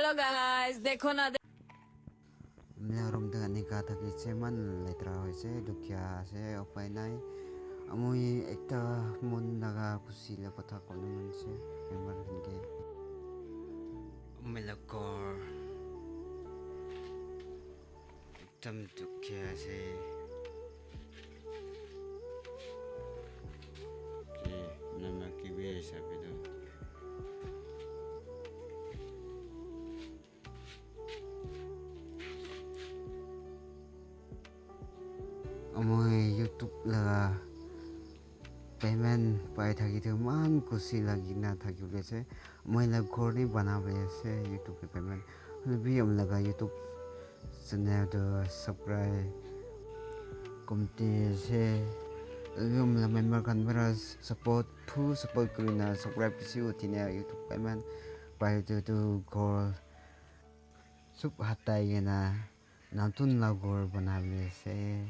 hello guys देखो ना Meron dengan nikah taki ceman letra hoise dukia ase opai nai amui ekta mon naga kusi la kotha kono manse memar hinge melakor tam dukia ase ki nama ki be sabido amui YouTube la payment pai thaki the man kusi lagi na thaki bese moi la ghor ni banabe ase YouTube pe payment bi am laga YouTube channel to subscribe komte se agum la member kan bara support full support kurina subscribe kisi utine YouTube payment pai to ghor sup hatai na natun la ghor banabe se